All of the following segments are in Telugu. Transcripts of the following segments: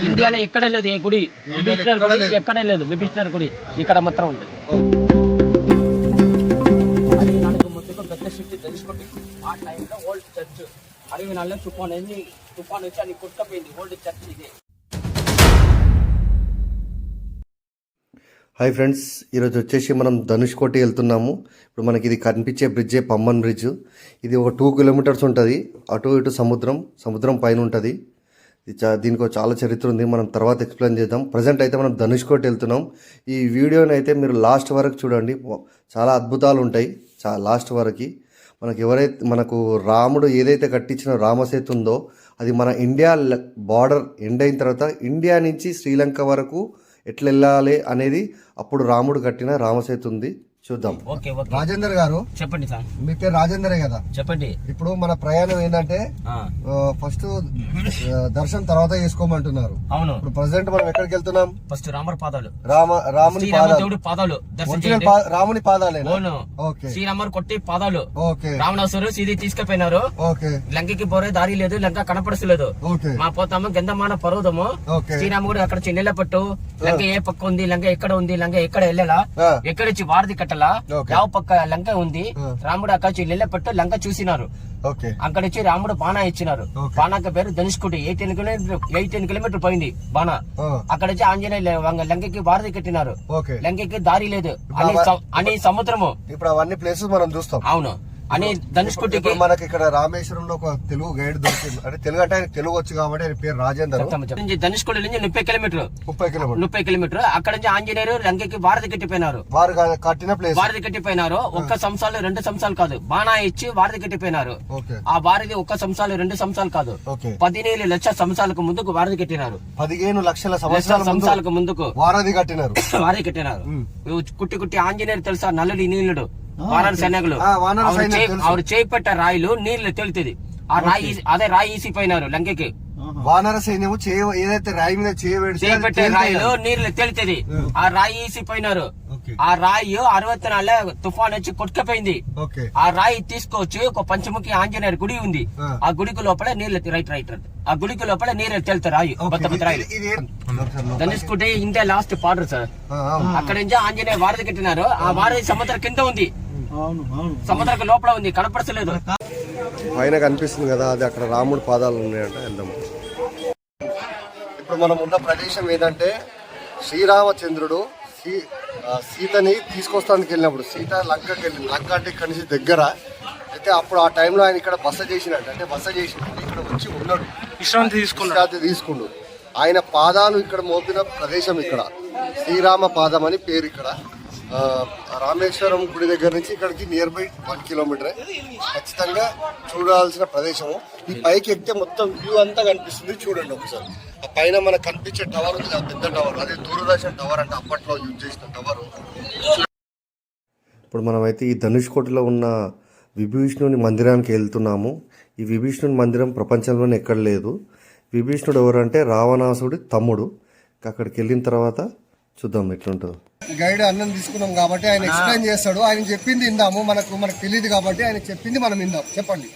ఇండియాలో ఎక్కడ లేదు ఏ గుడి, విభీషణర్ గుడి ఎక్కడ లేదు, విభీషణర్ గుడి ఇక్కడ మాత్రం ఉంది. అది నాకు ముందుకు పెద్ద సిటీ తెలుసుకోండి. ఆ టైంలో ఓల్డ్ చర్చ్ అడవి నాళ్ళ తుఫాన్ వచ్చి అది కొట్టుకపోయింది. ఓల్డ్ చర్చ్ ఇది. హాయ్ ఫ్రెండ్స్, ఈరోజు వచ్చేసి మనం ధనుష్కోటి వెళ్తున్నాము. ఇప్పుడు మనకి ఇది కనిపించే బ్రిడ్జే పమ్మన్ బ్రిడ్జ్. ఇది ఒక 2 కిలోమీటర్స్ ఉంటుంది. అటు ఇటు సముద్రం పైన ఉంటుంది. దీనికి చాలా చరిత్ర ఉంది, మనం తర్వాత ఎక్స్ప్లెయిన్ చేద్దాం. ప్రజెంట్ అయితే మనం ధనుష్కోటి వెళ్తున్నాం. ఈ వీడియోని అయితే మీరు లాస్ట్ వరకు చూడండి, చాలా అద్భుతాలు ఉంటాయి. లాస్ట్ వరకు మనకు రాముడు ఏదైతే కట్టించిన రామసేతు ఉందో అది మన ఇండియా బార్డర్ ఎండ్ అయిన తర్వాత ఇండియా నుంచి శ్రీలంక వరకు ఎట్లా వెళ్ళాలి అనేది అప్పుడు రాముడు కట్టిన రామసేతు ఉంది. చూద్దాం. రాజేందర్ గారు చెప్పండి సార్. మీ పేరు రాజేందరే కదా? చెప్పండి. ఇప్పుడు మన ప్రయాణం ఏంటంటే ఫస్ట్ దర్శనం తర్వాత చేసుకోమంటున్నారు. అవును. ఇప్పుడు ప్రెసెంట్ మనం ఎక్కడికి వెళ్తున్నాం? ఫస్ట్ రాముని పాదాలు, రాముని పాదాలే. శ్రీరాముడు కొట్టి పాదాలు. రావణాసురు సీది తీసుకుపోయినారు. లంకకి పోరే దారి లేదు, లంక కనపడలేదు. మా పోతాము గంధమాన పర్వతము. శ్రీరాముడు అక్కడ నిలబట్టు లంక ఏ పక్క ఉంది, లంక ఎక్కడ ఉంది, లంక ఎక్కడ వెళ్ళాలా, ఎక్కడిచ్చి వారధి కట్టలా, యావ పక్క లంక ఉంది. రాముడు అక్కడ నిలబట్టు లంక చూసినారు. అక్కడ వచ్చి రాముడు బాణా ఇచ్చినారు. బాణాక పేరు ధనుష్కోటి. 18 కిలోమీటర్ పోయింది బాణా. అక్కడ వచ్చి ఆంజనేయ లంకకి వారధి కట్టినారు. లంకకి దారి లేదు అని సముద్రము. ఇప్పుడు అవన్నీ ప్లేసెస్ మనం చూస్తాం. అవును. అని ధనుష్కోటికి మనకి ఇక్కడ రామేశ్వరంలో ఒక తెలుగు గైడ్ దొరికింది. అంటే తెలుగు అంటే ఆయన తెలుగు వచ్చు కాబట్టి ఆయన పేరు రాజేందర్. ధనుష్కోటి నుంచి 30 కిలోమీటర్ అక్కడ నుంచి ఆంజనేయులు లంకకి వారధి కట్టిపోయినారు. వారు కట్టిన ప్లేస్ వారధి కట్టిపోయినారు. ఒక్క సంవత్సరాలు 2 సంవత్సరాలు కాదు, బాణా ఇచ్చి వారధి కట్టిపోయినారు. ఆ వారధి ఒక్క సంవత్సరాలు 2 సంవత్సరాలు కాదు, 17 లక్షల సంవత్సరాలకు ముందుకు వారధి కట్టినారు. 15 లక్షల సంవత్సరాలకు ముందుకు వారధి కట్టినారు. కుట్టి ఆంజనేయులు తెలుసా? నల్లుడి నీళ్ళుడు వానర సైనికులు ఆవిడ చేపట్ట రాయిలు నీళ్లు తెలుతుంది. ఆ రాయి అదే రాయి ఈసిపోయినారు లంకకి. వానర సైన్యము ఏదైతే రాయి మీద చేపెట్టే రాయిలు నీళ్లు తెలుతుంది. ఆ రాయి ఈసిపోయినారు. ఆ రాయి 64 తుఫాన్ వచ్చి కొట్టుకపోయింది. ఆ రాయి తీసుకొచ్చి ఒక పంచముఖి ఆంజనేయ గుడి ఉంది. ఆ గుడికి లోపల నీళ్లు ఆ గుడికి లోపల నీళ్ళు తెలుతారు. రాయి బొత్త రాయి. Dhanushkodi India last border sir. అక్కడ నుంచి ఆంజనేయ వారధి కట్టినారు. ఆ వారధి సముద్రం కింద ఉంది, సముద్రం లోపల ఉంది, కనపడలేదు. పైన కనిపిస్తుంది కదా, అది అక్కడ రాముడు పాదాలు ఉన్నాయంట. వెళ్దాం. ఇప్పుడు మనం ఉన్న ప్రదేశం ఏంటంటే శ్రీరామచంద్రుడు సీతని తీసుకొస్తానికి వెళ్ళినప్పుడు సీత లంకకి వెళ్ళింది. లంక అంటే ఇక్కడ నుంచి దగ్గర అయితే అప్పుడు ఆ టైంలో ఆయన ఇక్కడ బస చేసినట్టు, అంటే బస చేసినట్టు ఇక్కడ వచ్చి ఉన్నాడు, విశ్రాంతి తీసుకుండు. ఆయన పాదాలు ఇక్కడ మోపిన ప్రదేశం ఇక్కడ శ్రీరామ పాదం అని పేరు. ఇక్కడ రామేశ్వరం గుడి దగ్గర నుంచి ఇక్కడికి నియర్ బై 1 కిలోమీటరే. ఖచ్చితంగా చూడాల్సిన ప్రదేశము. ఈ పైకి ఎక్కితే మొత్తం వ్యూ అంతా కనిపిస్తుంది. చూడండి ఒకసారి. ఆ పైన మనకు కనిపించే టవర్ ఉంది, ఆ పెద్ద టవర్, అదే దూరదర్శన్ టవర్ అంటే అప్పట్లో యూజ్ చేసిన టవర్. ఇప్పుడు మనమైతే ఈ ధనుష్కోటిలో ఉన్న విభీషణుని మందిరానికి వెళ్తున్నాము. ఈ విభీషణుని మందిరం ప్రపంచంలోనే ఎక్కడ లేదు. విభీషణుడు ఎవరంటే రావణాసుడి తమ్ముడు. అక్కడికి వెళ్ళిన తర్వాత చూద్దాం ఎట్లుంటుందో. గైడ్ అన్నం తీసుకున్నాం కాబట్టి ఆయన ఎక్స్ప్లెయిన్ చేస్తాడు. ఆయన చెప్పింది విందాము. మనకు తెలియదు కాబట్టి ఆయన చెప్పింది మనం విందాం. చెప్పండి.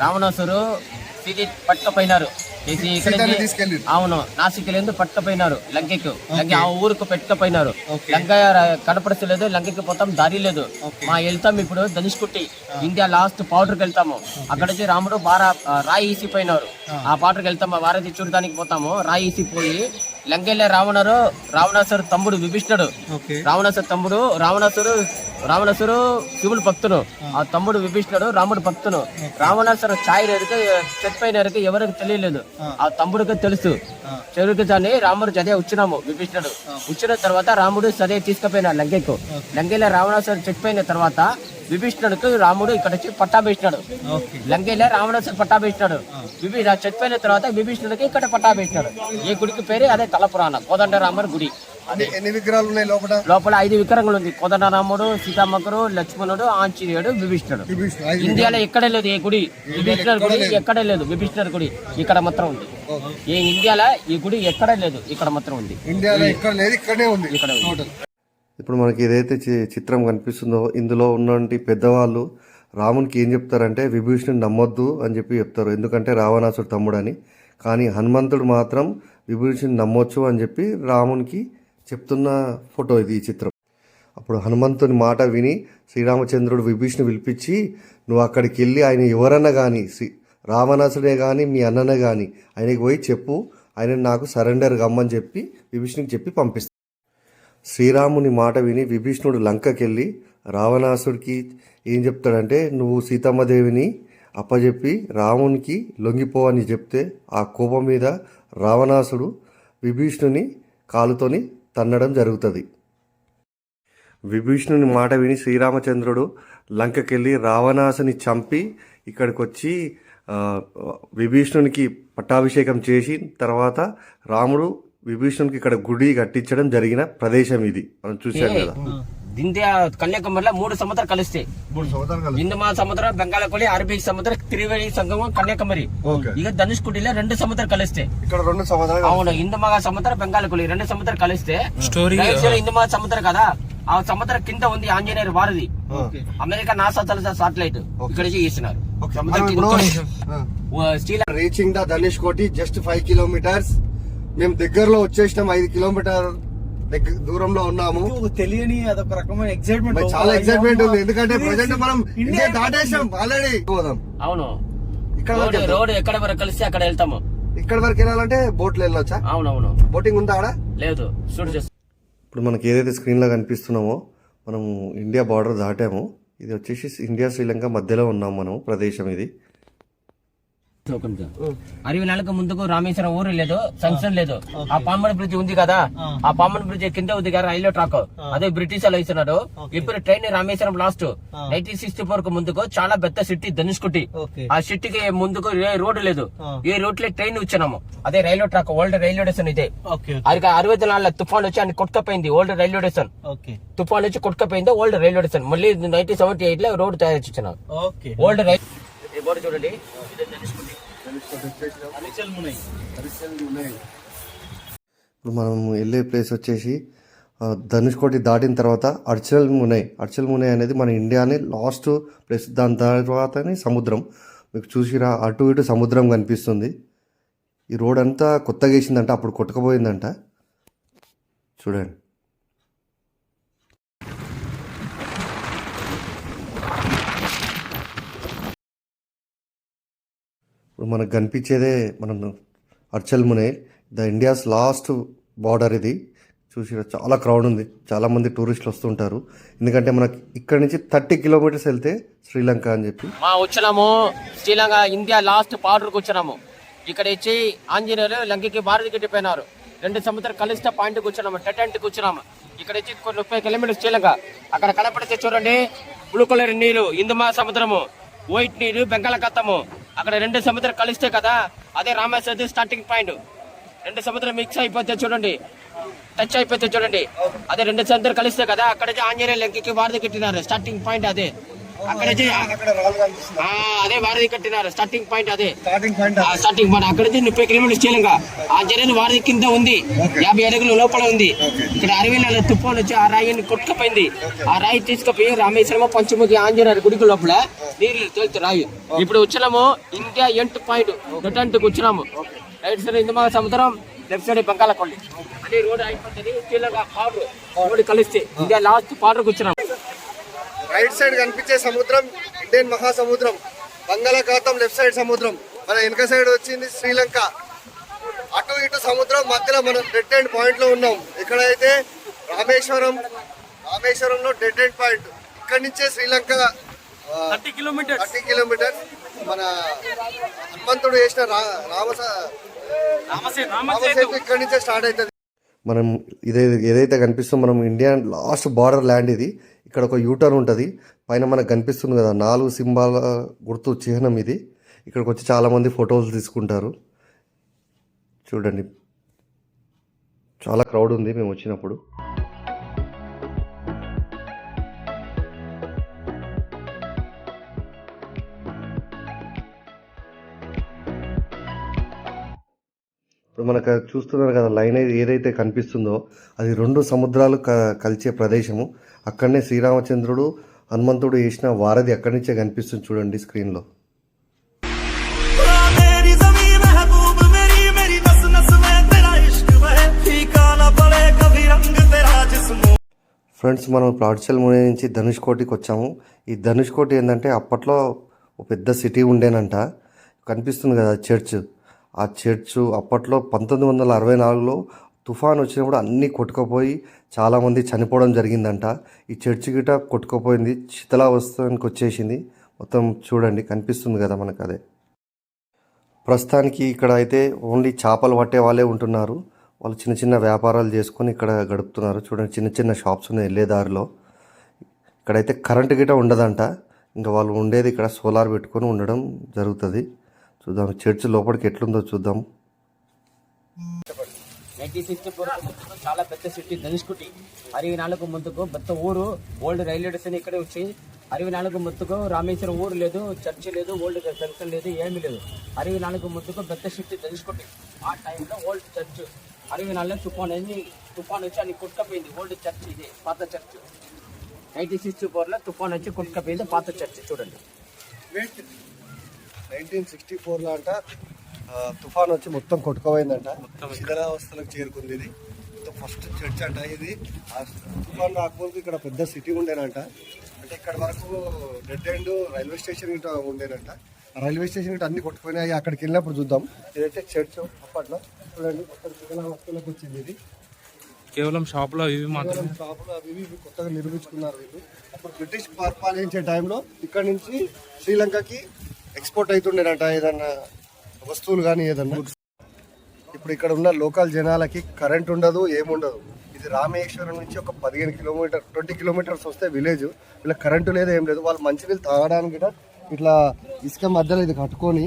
రావణాసురు సీత పట్టుకపోయినారు. అవును, నాసికలేందు పట్టుకపోయినారు లంకకు. లంక ఆ ఊరుకు పెట్టుకపోయినారు. లంక కనపడలేదు, లంకకి పోతాం దారి లేదు. మా వెళ్తాం ఇప్పుడు ధనుష్కోటి ఇండియా లాస్ట్ పౌడర్కి వెళ్తాము. అక్కడ నుంచి రాముడు రాయి ఈసిపోయినారు. ఆ పౌడర్కి వెళ్తాము, వారధి చూడడానికి పోతాము. రాయి ఈసిపోయి లంకెళ్ళే రావణాసురు తమ్ముడు విభీషణుడు. రావణాసురు శివుడు భక్తును. ఆ తమ్ముడు విభీషణుడు రాముడు భక్తును. రావణాసురు ఛాయ్ చనిపోయిన ఎవరికి తెలియలేదు, ఆ తమ్ముడికి తెలుసు. చెరుకు అని రాముడు చదివే వచ్చినాము. విభీషణుడు వచ్చిన తర్వాత రాముడు చదివే తీసుకుపోయినాడు లంకెకు. లంకెళ్ళ రావణాసురు చనిపోయిన తర్వాత విభీషణుడికి రాముడు ఇక్కడ వచ్చి పట్టాభేసినాడు. లంకెళ్ళ రావణాసురు పట్టాభేసినాడు. చనిపోయిన తర్వాత విభీషణుడికి ఇక్కడ పట్టాభేసినాడు. ఈ గుడికి పేరు అదే తలపురాణ కోదండరాముడి గుడి. ఎన్ని విగ్రహాలు ఉన్నాయి లోపల? 5 విగ్రహములు ఉంది. కోదండరాముడు, సీతమ్మకరు, లక్ష్మణుడు, ఆంజనేయుడు, విభీషణుడు. ఇండియాలో ఎక్కడ లేదు ఈ గుడి. విభీషణుడు గుడి ఎక్కడ లేదు. విభీషణుడు గుడి ఇక్కడ మాత్రం ఉంది. ఈ ఇండియాలో ఈ గుడి ఎక్కడ లేదు, ఇక్కడ మాత్రం ఉంది. ఇండియాలో ఎక్కడ లేదు, ఇక్కడే ఉంది. ఇప్పుడు మనకి ఏదైతే చిత్రం కనిపిస్తుందో ఇందులో ఉన్నటువంటి పెద్దవాళ్ళు రామునికి ఏం చెప్తారంటే విభీషణుని నమ్మొద్దు అని చెప్పి చెప్తారు. ఎందుకంటే రావణాసుడు తమ్ముడని. కానీ హనుమంతుడు మాత్రం విభీషణుని నమ్మొచ్చు అని చెప్పి రామునికి చెప్తున్న ఫోటో ఇది, ఈ చిత్రం. అప్పుడు హనుమంతుని మాట విని శ్రీరామచంద్రుడు విభీషణుని పిలిపించి, నువ్వు అక్కడికి వెళ్ళి ఆయన ఎవరన్నా కానీ రావణాసుడే కానీ మీ అన్ననే కానీ ఆయనకి పోయి చెప్పు, ఆయన నాకు సరెండర్ కమ్మని చెప్పి విభీషణునికి చెప్పి పంపిస్తాడు. శ్రీరాముని మాట విని విభీషణుడు లంకకెళ్ళి రావణాసుడికి ఏం చెప్తాడంటే, నువ్వు సీతమ్మదేవిని అప్పచెప్పి రామునికి లొంగిపో అని చెప్తే ఆ కోపం మీద రావణాసుడు విభీషణుని కాలుతోని తన్నడం జరుగుతుంది. విభీషణుని మాట విని శ్రీరామచంద్రుడు లంకకెళ్ళి రావణాసుని చంపి ఇక్కడికి వచ్చి విభీషణునికి పట్టాభిషేకం చేసి తర్వాత రాముడు విభీషణునికి ఇక్కడ గుడి కట్టించడం జరిగిన ప్రదేశం ఇది, మనం చూసాం కదా. ఇండియా కన్యాకుమారిలో 3 సముద్రాలు కలిస్తాయి. హిందూ మహాసముద్రం, బెంగాలకొలి, అరబిక్ సముద్రం, త్రివేణి సంగమం, కన్యాకుమారి. ఇక ధనుష్కుడిలో 2 సముద్రాలు కలిస్తాయి. ఇక్కడ 2 సముద్రాలు. అవును, హిందూ మహాసముద్రం, బెంగాలకొలి 2 సముద్రాలు కలిస్తే హిందూ మహాసముద్రం కదా, ఆ సముద్రం కింద ఉంది ఆంజనేయుడు వారిది. అమెరికా నాసా సాటిలైట్ ఇక్కడ చేస్తున్నారు. రీచింగ్ ద ధనుష్ కోటి జస్ట్ 5 కిలోమీటర్స్. మేము దగ్గరలో వచ్చేసినాం, 5 కిలోమీటర్ దూరంలో ఉన్నాము. తెలియని అదొక రకమైన ఎక్సైట్మెంట్, చాలా ఎక్సైట్మెంట్ ఉంది. ఎందుకంటే ప్రజెంట్ మనం ఇండియా దాటేసాం ఆల్రెడీ. అవును, ఇక్కడ రోడ్ ఎక్కడ వరకు కలిస్తే అక్కడ వెళ్తాము. ఇక్కడ వరకు వెళ్ళాలంటే బోట్లో వెళ్ళొచ్చా? అవునవును. బోటింగ్ ఉందా ఆడ? లేదు, షూట్ చేస్తాం. ఇప్పుడు మనకి ఏదైతే స్క్రీన్ లో కనిపిస్తున్నామో మనం ఇండియా బార్డర్ దాటాము. ఇది వచ్చేసి ఇండియా శ్రీలంక మధ్యలో ఉన్నాం మనం, ప్రదేశం ఇది. 60 నెలలకు ముందుకు రామేశ్వరం ఊరు లేదు, జంక్షన్ లేదు. ఆ పాంబన్ బ్రిడ్జ్ ఉంది కదా, ఆ పాంబన్ బ్రిడ్జ్ కింద ఉంది కదా రైల్వే ట్రాక్, అదే బ్రిటిష్ వాళ్ళు ఇస్తున్నారు. ఇప్పుడు ట్రైన్ రామేశ్వరం లాస్ట్ 1964 కు ముందుకు చాలా పెద్ద సిటీ ధనుష్కోటి. ఆ సిటీకి ముందుకు రోడ్డు లేదు, ఈ రోడ్ లో ట్రైన్ ఇచ్చినాము. అదే railway track, old railway station ఇదే. 64 తుఫాన్ వచ్చి ఆయన కొట్టుకపోయింది ఓల్డ్ రైల్వే స్టేషన్. తుఫాన్ వచ్చి కొట్టుకపోయింది ఓల్డ్ రైల్వే స్టేషన్. మళ్ళీ 1978 లో రోడ్ తయారు చేసినారు. ఓల్డ్ రైల్వే బోర్డు చూడండి. ఇప్పుడు మనం వెళ్ళే ప్లేస్ వచ్చేసి ధనుష్కోటి దాటిన తర్వాత అర్చల్ మునై అనేది మన ఇండియానే లాస్ట్ ప్లేస్. దాని తర్వాతనే సముద్రం. మీకు చూసిరా అటు ఇటు సముద్రం కనిపిస్తుంది. ఈ రోడ్ అంతా కొత్తగా వేసిందంట, అప్పుడు కొట్టుకుపోయిందంట. చూడండి, ఇప్పుడు మనకు కనిపించేదే మనం అర్చల్ మునై, ద ఇండియాస్ లాస్ట్ బార్డర్. ఇది చూసి చాలా క్రౌడ్ ఉంది, చాలామంది టూరిస్టులు వస్తుంటారు. ఎందుకంటే మనకి ఇక్కడ నుంచి 30 కిలోమీటర్స్ వెళ్తే శ్రీలంక అని చెప్పి వచ్చినాము. శ్రీలంక ఇండియా లాస్ట్ బార్డర్కి వచ్చినాము. ఇక్కడ ఇచ్చి ఆంజనేయులు లంకకి భారతి కట్టిపోయినారు. 2 సముద్రం కలిస్తే పాయింట్కి వచ్చినాము, టెంట్కి వచ్చినాము. ఇక్కడ ఇచ్చి 30 కిలోమీటర్స్ శ్రీలంక. అక్కడ కనపడితే చూడండి బ్లూ కలర్ నీరు హిందూ మహాసముద్రము, వైట్ నీరు బెంగాళాఖాతము. అక్కడ 2 సముద్రం కలిస్తే కదా, అదే రామేశ్వరం స్టార్టింగ్ పాయింట్. 2 సముద్రం మిక్స్ అయిపోతే చూడండి, టచ్ అయిపోతే చూడండి, అదే 2 సముద్రం కలిస్తే కదా, అక్కడ ఆంజనేయ లంకకి వారధి కట్టినారు. స్టార్టింగ్ పాయింట్ అదే. అక్కడ అదే వారధి కట్టినారు. స్టార్టింగ్ పాయింట్ అదే, స్టార్టింగ్ పాయింట్. అక్కడ 30 కిలోమీటర్స్ శ్రీలంక. ఆంజనేయులు వారధి కింద ఉంది, 50 అడుగులు లోపల ఉంది. ఇక్కడ 60 నెలల తుఫాన్ వచ్చి ఆ రాయిని కొట్టుకుపోయింది. ఆ రాయి తీసుకుపోయి రామేశ్వరం పంచముఖి ఆంజనేయ గుడికి లోపల నీళ్ళు తేలుతు రాయి. ఇప్పుడు వచ్చినాము ఇండియా ఎండ్ పాయింట్, రిటర్న్కి వచ్చినాము. రైట్ సైడ్ హిందూ మహాసముద్రం, లెఫ్ట్ సైడ్ బంగాళాకొల్లి. అదే రోడ్ అయిపోతుంది శ్రీలంక బార్డర్. రోడ్ కలిస్తే ఇండియా లాస్ట్ బార్డర్కి వచ్చినాము. రైట్ సైడ్ కనిపించే సముద్రం ఇండియన్ మహాసముద్రం, బంగాళాఖాతం లెఫ్ట్ సైడ్ సముద్రం. మన వెనక సైడ్ వచ్చింది శ్రీలంక. అటు ఇటు సముద్రం మధ్యలో మనం డెడ్ ఎండ్ పాయింట్ లో ఉన్నాం. ఇక్కడైతే రామేశ్వరంలో డెడ్ ఎండ్ పాయింట్. ఇక్కడ నుంచే శ్రీలంక 30 కిలోమీటర్. మన హనుమంతుడు చేసిన రామసేతు ఇక్కడ నుంచే స్టార్ట్ అవుతుంది. మనం ఏదైతే కనిపిస్తుందో మనం ఇండియా లాస్ట్ బార్డర్ ల్యాండ్ ఇది. ఇక్కడ ఒక యూటర్న్ ఉంటుంది, పైన మనకు కనిపిస్తుంది కదా 4 సింబాల గుర్తు చిహ్నం ఇది. ఇక్కడికి వచ్చి చాలామంది ఫొటోస్ తీసుకుంటారు. చూడండి, చాలా క్రౌడ్ ఉంది మేము వచ్చినప్పుడు. ఇప్పుడు మనకు చూస్తున్నారు కదా లైన్ ఏదైతే కనిపిస్తుందో అది 2 సముద్రాలు కలిసే ప్రదేశము. అక్కడనే శ్రీరామచంద్రుడు హనుమంతుడు వేసిన వారధి అక్కడి నుంచే కనిపిస్తుంది చూడండి స్క్రీన్లో. ఫ్రెండ్స్, మనం ప్రాడ్చల్ ముని నుంచి ధనుష్కోటికి వచ్చాము. ఈ ధనుష్కోటి ఏంటంటే అప్పట్లో ఒక పెద్ద సిటీ ఉండేనంట. కనిపిస్తుంది కదా చర్చ్. ఆ చర్చ్ అప్పట్లో 1964లో తుఫాన్ వచ్చినప్పుడు అన్నీ కొట్టుకుపోయి చాలామంది చనిపోవడం జరిగిందంట. ఈ చర్చ్ గిట కొట్టుకుపోయింది, శిథిలావస్థకి వచ్చేసింది. మొత్తం చూడండి, కనిపిస్తుంది కదా మనకు అదే. ప్రస్తుతానికి ఇక్కడ అయితే ఓన్లీ చేపలు పట్టే వాళ్ళే ఉంటున్నారు. వాళ్ళు చిన్న చిన్న వ్యాపారాలు చేసుకొని ఇక్కడ గడుపుతున్నారు. చూడండి, చిన్న చిన్న షాప్స్ ఉన్నాయి వెళ్ళే దారిలో. ఇక్కడైతే కరెంటు గిట ఉండదంట. ఇంకా వాళ్ళు ఉండేది ఇక్కడ సోలార్ పెట్టుకొని ఉండడం జరుగుతుంది. చూద్దాం చర్చ్ లోపలికి ఎట్లుందో చూద్దాం. 1964 చాలా పెద్ద సిటీ ధనుష్కోటి. 64 ముందుకు పెద్ద ఊరు, ఓల్డ్ రైల్వే స్టేషన్ ఇక్కడే వచ్చి. 64 ముందుకు రామేశ్వరం ఊరు లేదు, చర్చి లేదు, ఓల్డ్ జంక్షన్ లేదు, ఏమీ లేదు. 64 ముందుకు పెద్ద సిటీ ధనుష్కోటి. ఆ టైంలో ఓల్డ్ చర్చ్ 64లో తుఫాన్ వచ్చి అది కొట్టుకపోయింది. ఓల్డ్ చర్చ్ ఇది, పాత చర్చ్. 1964లో తుఫాన్ వచ్చి కొట్టుకపోయింది పాత చర్చ్. చూడండి, 1964లో అంట తుఫాన్ వచ్చి మొత్తం కొట్టుకుపోయిందంట. శిథిలావస్థలకు చేరుకుంది. ఇది ఫస్ట్ చర్చ్ అంట. ఇది తుఫాన్ రాకపోతే ఇక్కడ పెద్ద సిటీ ఉండేనంట. అంటే ఇక్కడ వరకు డెడ్ ఎండ్ రైల్వే స్టేషన్ ఇట్లా ఉండేనంట. రైల్వే స్టేషన్ ఇట్లా అన్ని కొట్టుకుపోయినాయి. అక్కడికి వెళ్ళినప్పుడు చూద్దాం. ఇదైతే చర్చ్ అప్పట్లో. చూడండి, మొత్తం శిథిలావస్థలకు వచ్చింది. ఇది కేవలం షాపులో ఇవి మాత్రం షాపులు అవి ఇవి కొత్తగా నిర్మించుకున్నారు వీళ్ళు. అప్పుడు బ్రిటిష్ పరిపాలించే టైంలో ఇక్కడ నుంచి శ్రీలంకకి ఎక్స్పోర్ట్ అవుతుండేనంట ఏదన్నా వస్తువులు కానీ ఏదన్నా. ఇప్పుడు ఇక్కడ ఉన్న లోకల్ జనాలకి కరెంట్ ఉండదు, ఏముండదు. ఇది రామేశ్వరం నుంచి ఒక 20 కిలోమీటర్స్ వస్తే విలేజ్. వీళ్ళకి కరెంటు లేదు, ఏం లేదు. వాళ్ళు మంచినీళ్ళు తాగడానికి కూడా ఇట్లా ఇసుక మధ్యలో ఇది కట్టుకొని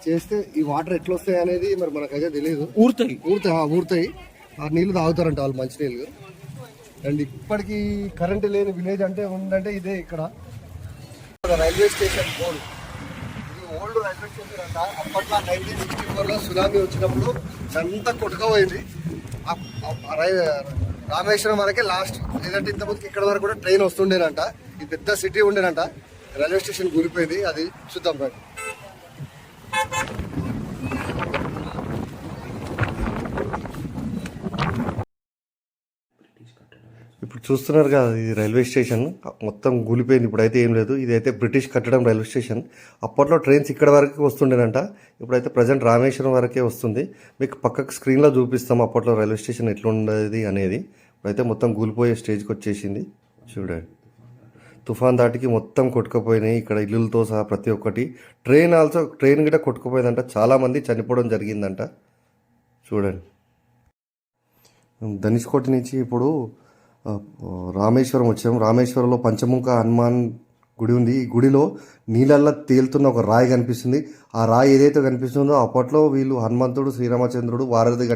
చేస్తే ఈ వాటర్ ఎట్లా వస్తాయి అనేది మరి మనకైతే తెలియదు. ఊరుతాయి ఆ నీళ్ళు తాగుతారంట వాళ్ళు, మంచినీళ్ళు. అండ్ ఇప్పటికీ కరెంటు లేని విలేజ్ అంటే ఉందంటే ఇదే. ఇక్కడ రైల్వే స్టేషన్ బోర్డు, ఇది ఓల్డ్ రైల్వే స్టేషన్ అంట. అప్పట్లో 1964లో సునామీ వచ్చినప్పుడు అంతా కొట్టుకుపోయింది. రామేశ్వరం వరకే లాస్ట్. లేదంటే ఇంతమందికి ఇక్కడ వరకు కూడా ట్రైన్ వస్తుండేనంట. ఇది పెద్ద సిటీ ఉండేనంట. రైల్వే స్టేషన్ కూలిపోయింది. అది చూద్దాం రండి. ఇప్పుడు చూస్తున్నారు కదా, ఇది రైల్వే స్టేషన్ మొత్తం కూలిపోయింది. ఇప్పుడైతే ఏం లేదు. ఇదైతే బ్రిటిష్ కట్టడం రైల్వే స్టేషన్. అప్పట్లో ట్రైన్స్ ఇక్కడ వరకు వస్తుండేనంట. ఇప్పుడైతే ప్రజెంట్ రామేశ్వరం వరకే వస్తుంది. మీకు పక్కకు స్క్రీన్లో చూపిస్తాం అప్పట్లో రైల్వే స్టేషన్ ఎట్లుండేది అనేది. ఇప్పుడైతే మొత్తం కూలిపోయే స్టేజ్కి వచ్చేసింది. చూడండి, తుఫాన్ దాటికి మొత్తం కొట్టుకుపోయినాయి. ఇక్కడ ఇల్లులతో సహా ప్రతి ఒక్కటి. ట్రైన్ కూడా కొట్టుకుపోయిందంట. చాలామంది చనిపోవడం జరిగిందంట. చూడండి, ధనుష్కోటి నుంచి ఇప్పుడు రామేశ్వరం వచ్చాము. రామేశ్వరంలో పంచముఖ హనుమాన్ గుడి ఉంది. ఈ గుడిలో నీళ్ళల్లో తేలుతున్న ఒక రాయి కనిపిస్తుంది. ఆ రాయి ఏదైతే కనిపిస్తుందో అప్పట్లో వీళ్ళు హనుమంతుడు, శ్రీరామచంద్రుడు వారధి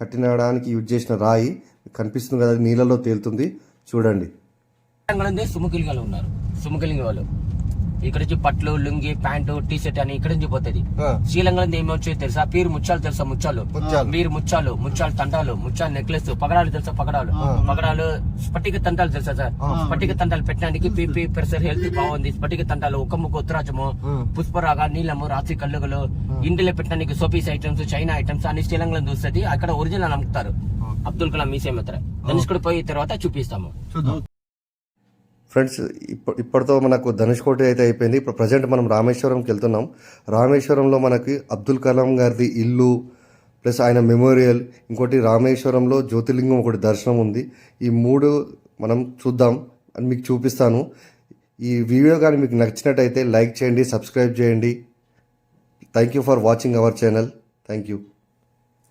కట్టినడానికి యూజ్ చేసిన రాయి కనిపిస్తుంది కదా, నీళ్ళలో తేలుతుంది. చూడండి, సుముఖిలింగాలు ఉన్నారు. సుముఖిలింగ వాళ్ళు ఇక్కడ నుంచి పట్లు, లుంగి, ప్యాంటు, టీ షర్ట్ అని ఇక్కడ నుంచి పోతుంది. శ్రీలంకలో ఏమొచ్చి తెలుసా? పీరు ముచ్చాలు తెలుసా? మీరు ముచ్చాలు తంటాలు, ముచ్చాలు నెక్లెస్, పగడాలు తెలుసా? పగడాలు స్ఫటిక తంటాలు తెలుసా సార్? స్ఫటిక తంటాలు పెట్టడానికి పీపీ ప్రెషర్ హెల్త్ బాగుంది. స్ఫటిక తంటాలు, ఉక్కముక్కు, ఉత్తరాజము, పుష్పరాగ, నీలము, రాత్రి కళ్ళుగలు, ఇండిలో పెట్టడానికి సోపీస్ ఐటమ్స్, చైనా ఐటమ్స్ అన్ని శ్రీలంకలో చూస్తుంది. అక్కడ ఒరిజినల్ అమ్ముతారు. అబ్దుల్ కలాం మ్యూజియం ఎత్తారు. ధనుష్కోటి పోయి తర్వాత చూపిస్తాము. ఫ్రెండ్స్, ఇప్పటితో మనకు ధనుష్కోటి అయితే అయిపోయింది. ఇప్పుడు ప్రజెంట్ మనం రామేశ్వరంకి వెళ్తున్నాం. రామేశ్వరంలో మనకి అబ్దుల్ కలాం గారిది ఇల్లు ప్లస్ ఆయన మెమోరియల్, ఇంకోటి రామేశ్వరంలో జ్యోతిర్లింగం ఒకటి దర్శనం ఉంది. ఈ 3 మనం చూద్దాం అని మీకు చూపిస్తాను. ఈ వీడియో కానీ మీకు నచ్చినట్టయితే లైక్ చేయండి, సబ్స్క్రైబ్ చేయండి. Thank you for watching our channel. Thank you.